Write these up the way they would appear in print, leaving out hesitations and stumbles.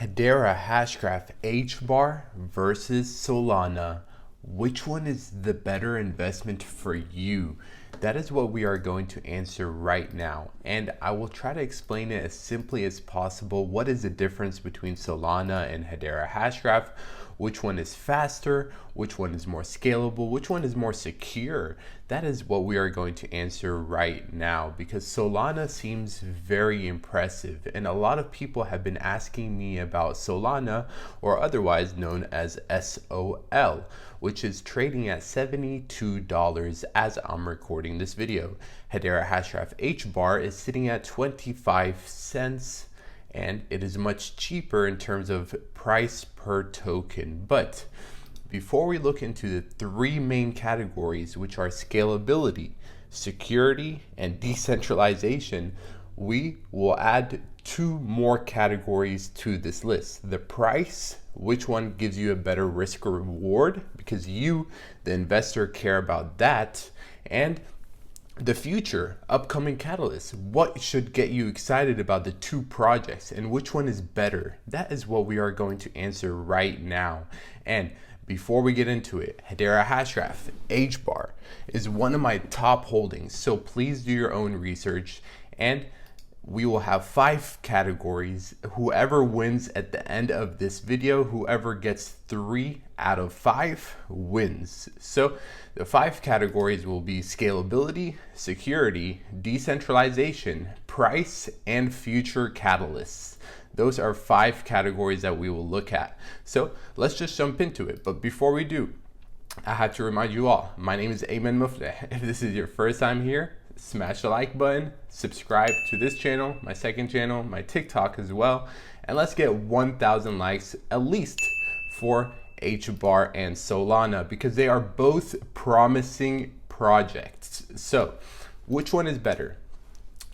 Hedera Hashgraph HBAR versus Solana. Which one is the better investment for you? That is what we are going to answer right now. And I will try to explain it as simply as possible. What is the difference between Solana and Hedera Hashgraph? Which one is faster? Which one is more scalable? Which one is more secure? That is what we are going to answer right now, because Solana seems very impressive. And a lot of people have been asking me about Solana, or otherwise known as SOL, which is trading at $72 as I'm recording this video. Hedera Hashgraph HBAR is sitting at 25 cents. And it is much cheaper in terms of price per token. But before we look into the three main categories, which are scalability, security, and decentralization, we will add two more categories to this list. The price, which one gives you a better risk or reward, because you, the investor, care about that, and the future, upcoming catalysts. What should get you excited about the two projects and which one is better? That is what we are going to answer right now. And before we get into it, Hedera Hashgraph HBAR is one of my top holdings, so please do your own research. And we will have 5 categories. Whoever wins at the end of this video, whoever gets 3 out of 5 wins. So the 5 categories will be scalability, security, decentralization, price, and future catalysts. Those are 5 categories that we will look at. So let's just jump into it. But before we do, I have to remind you all, my name is Ayman Mufleh. If this is your first time here, smash the like button, subscribe to this channel, my second channel, my TikTok as well, and let's get 1,000 likes at least for HBAR and Solana, because they are both promising projects. So which one is better?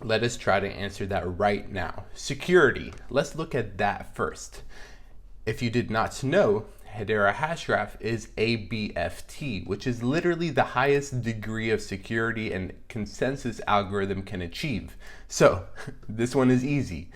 Let us try to answer that right now. Security, let's look at that first. If you did not know, Hedera Hashgraph is ABFT, which is literally the highest degree of security and consensus algorithm can achieve. So this one is easy.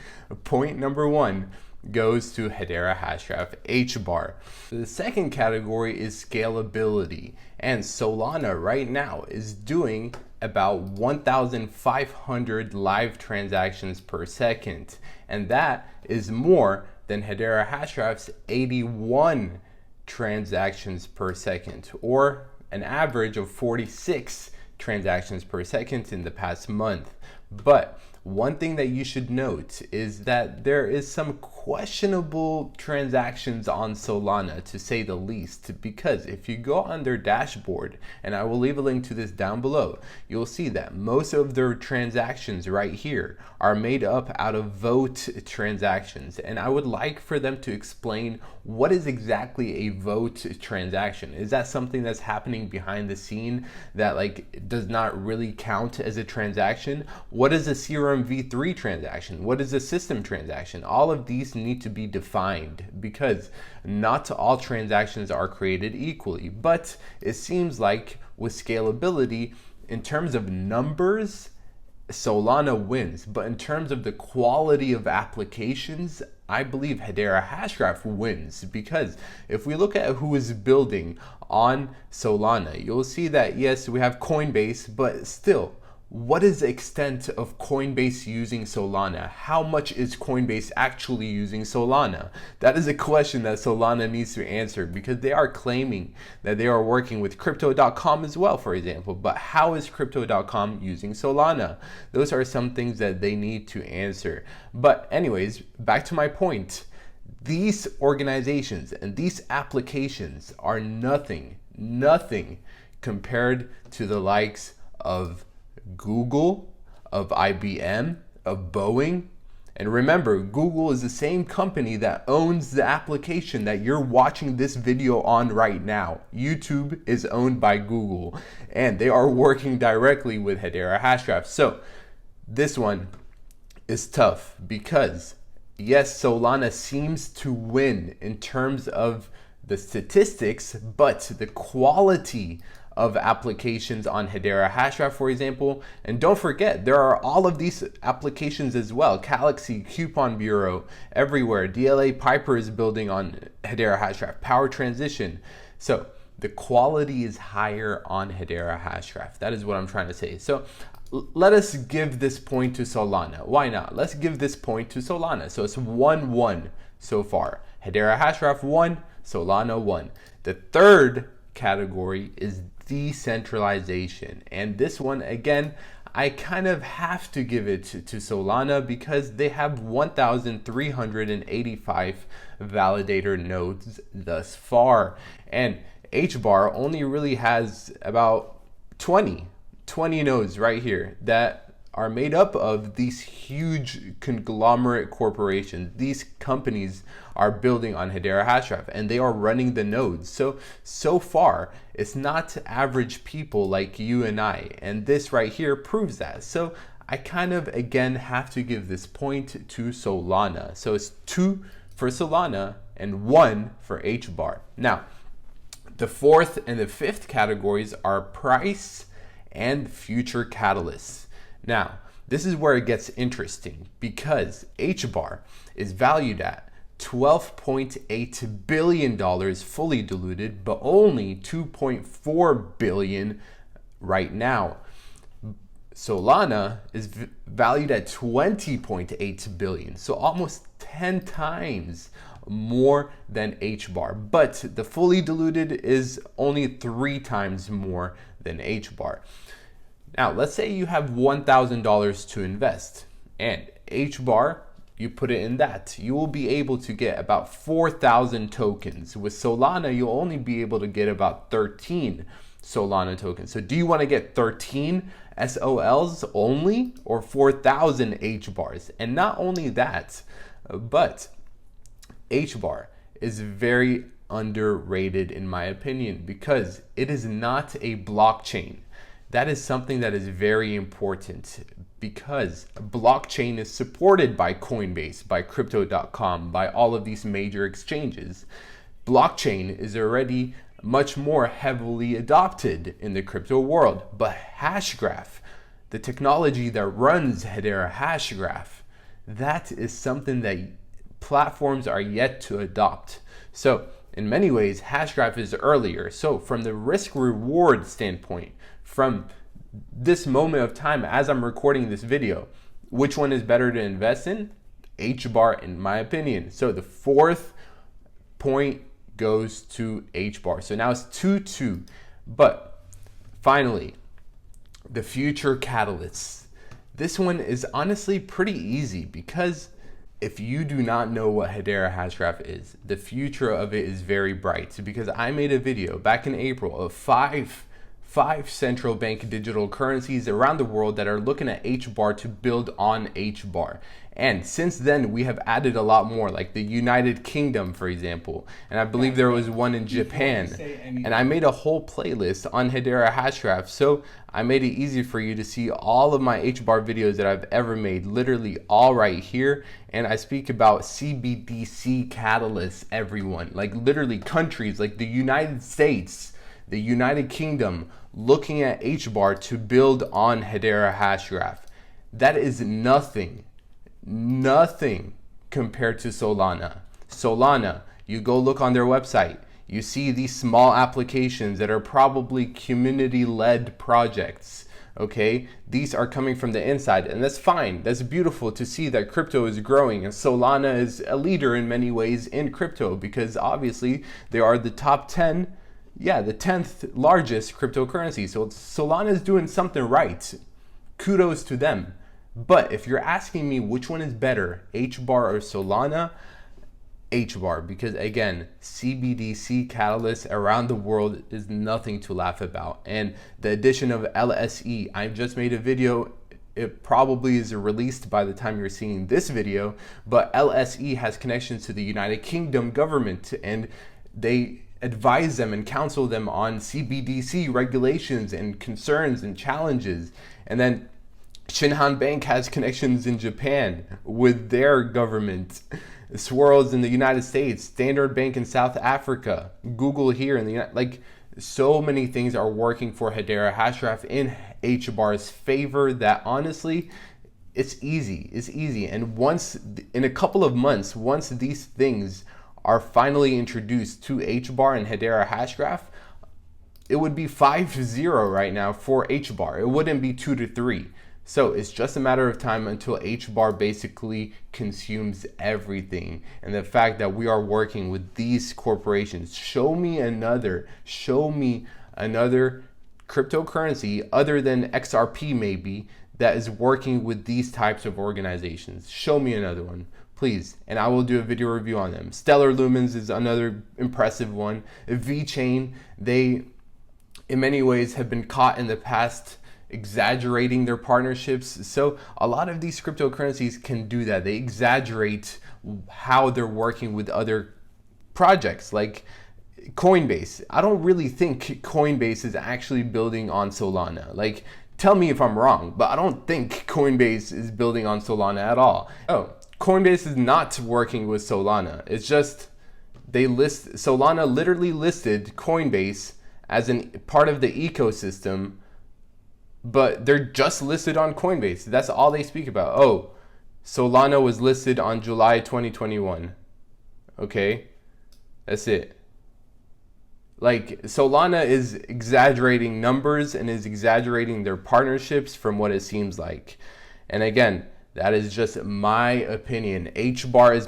Point number 1 goes to Hedera Hashgraph HBAR. The second category is scalability, and Solana right now is doing about 1,500 live transactions per second, and that is more than Hedera Hashgraph's 81 transactions per second, or an average of 46 transactions per second in the past month. But one thing that you should note is that there is some questionable transactions on Solana, to say the least, because if you go on their dashboard, and I will leave a link to this down below, you'll see that most of their transactions right here are made up out of vote transactions. And I would like for them to explain what is exactly a vote transaction. Is that something that's happening behind the scene that does not really count as a transaction? What is a CRM v3 transaction? What is a system transaction? All of these need to be defined, because not all transactions are created equally. But it seems like with scalability, in terms of numbers, Solana wins, but in terms of the quality of applications, I believe Hedera Hashgraph wins, because if we look at who is building on Solana, you'll see that yes, we have Coinbase, but still, what is the extent of Coinbase using Solana? How much is Coinbase actually using Solana? That is a question that Solana needs to answer, because they are claiming that they are working with Crypto.com as well, for example. But how is Crypto.com using Solana? Those are some things that they need to answer. But anyways, back to my point. These organizations and these applications are nothing compared to the likes of Google, of IBM, of Boeing. And remember, Google is the same company that owns the application that you're watching this video on right now. YouTube is owned by Google, and they are working directly with Hedera Hashgraph. So this one is tough, because yes, Solana seems to win in terms of the statistics, but the quality of applications on Hedera Hashgraph, for example. And don't forget, there are all of these applications as well. Galaxy, Coupon Bureau, everywhere. DLA Piper is building on Hedera Hashgraph, Power Transition. So the quality is higher on Hedera Hashgraph. That is what I'm trying to say. So let us give this point to Solana. Why not? Let's give this point to Solana. So it's 1-1 so far. Hedera Hashgraph 1, Solana 1. The third category is decentralization. And this one, again, I kind of have to give it to Solana because they have 1,385 validator nodes thus far. And HBAR only really has about 20 nodes right here that are made up of these huge conglomerate corporations. These companies are building on Hedera Hashgraph and they are running the nodes. So far, it's not average people like you and I. And this right here proves that. So I kind of, again, have to give this point to Solana. So it's 2 for Solana and 1 for HBAR. Now, the fourth and the fifth categories are price and future catalysts. Now, this is where it gets interesting because HBAR is valued at $12.8 billion fully diluted, but only $2.4 billion right now. Solana is valued at $20.8 billion, so almost 10 times more than HBAR, but the fully diluted is only 3 times more than HBAR. Now, let's say you have $1,000 to invest and HBAR, you put it in that. You will be able to get about 4,000 tokens. With Solana, you'll only be able to get about 13 Solana tokens. So do you want to get 13 SOLs only or 4,000 HBARs? And not only that, but HBAR is very underrated in my opinion because it is not a blockchain. That is something that is very important because blockchain is supported by Coinbase, by Crypto.com, by all of these major exchanges. Blockchain is already much more heavily adopted in the crypto world, but Hashgraph, the technology that runs Hedera Hashgraph, that is something that platforms are yet to adopt. So in many ways, Hashgraph is earlier. So from the risk reward standpoint, from this moment of time as I'm recording this video, which one is better to invest in? HBAR in my opinion. So the fourth point goes to HBAR. So now it's 2-2. But finally, the future catalysts. This one is honestly pretty easy because if you do not know what Hedera Hashgraph is, the future of it is very bright because I made a video back in April of five central bank digital currencies around the world that are looking at HBAR to build on HBAR. And since then, we have added a lot more, like the United Kingdom, for example. And I believe there was one in Japan. And I made a whole playlist on Hedera Hashgraph. So I made it easy for you to see all of my HBAR videos that I've ever made, literally all right here. And I speak about CBDC catalysts, everyone, like literally countries like the United States, the United Kingdom, looking at HBAR to build on Hedera Hashgraph. That is nothing compared to Solana. Solana, you go look on their website, you see these small applications that are probably community-led projects, okay? These are coming from the inside, and that's fine. That's beautiful to see that crypto is growing, and Solana is a leader in many ways in crypto because obviously they are the top 10, the 10th largest cryptocurrency. So Solana is doing something right. Kudos to them. But if you're asking me which one is better, HBAR or Solana, HBAR, because again, CBDC catalysts around the world is nothing to laugh about. And the addition of LSE, I just made a video, it probably is released by the time you're seeing this video, but LSE has connections to the United Kingdom government and they advise them and counsel them on CBDC regulations and concerns and challenges. And then Shinhan Bank has connections in Japan with their government. Swirls in the United States, Standard Bank in South Africa, Google here in the United, like So many things are working for Hedera Hashgraph in HBAR's favor that honestly, it's easy. It's easy. And once, in a couple of months, once these things are finally introduced to HBAR and Hedera Hashgraph, it would be 5-0 right now for HBAR. It wouldn't be 2-3. So it's just a matter of time until HBAR basically consumes everything. And the fact that we are working with these corporations, show me another cryptocurrency other than XRP maybe that is working with these types of organizations. Show me another one, please, and I will do a video review on them. Stellar Lumens is another impressive one. VeChain, they in many ways have been caught in the past exaggerating their partnerships. So a lot of these cryptocurrencies can do that. They exaggerate how they're working with other projects like Coinbase. I don't really think Coinbase is actually building on Solana. Like, tell me if I'm wrong, but I don't think Coinbase is building on Solana at all. Oh, Coinbase is not working with Solana. It's just Solana literally listed Coinbase as a part of the ecosystem, but they're just listed on Coinbase. That's all they speak about. Oh, Solana was listed on July 2021. Okay, that's it. Like, Solana is exaggerating numbers and is exaggerating their partnerships from what it seems like. And again, that is just my opinion. HBAR is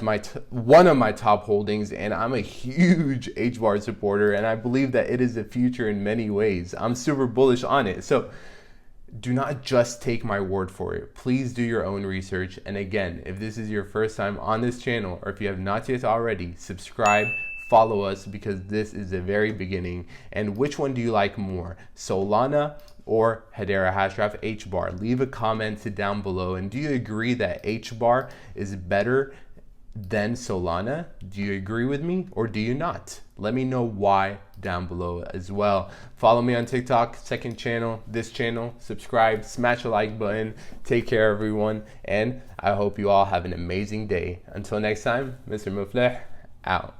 one of my top holdings, and I'm a huge HBAR supporter, and I believe that it is the future in many ways. I'm super bullish on it. So do not just take my word for it. Please do your own research. And again, if this is your first time on this channel, or if you have not yet already, subscribe, follow us, because this is the very beginning. And which one do you like more, Solana or Hedera Hashgraph HBAR? Leave a comment down below. And do you agree that HBAR is better than Solana? Do you agree with me or do you not? Let me know why down below as well. Follow me on TikTok, second channel, this channel, subscribe, smash the like button. Take care, everyone, and I hope you all have an amazing day. Until next time, Mr. Mufleh out.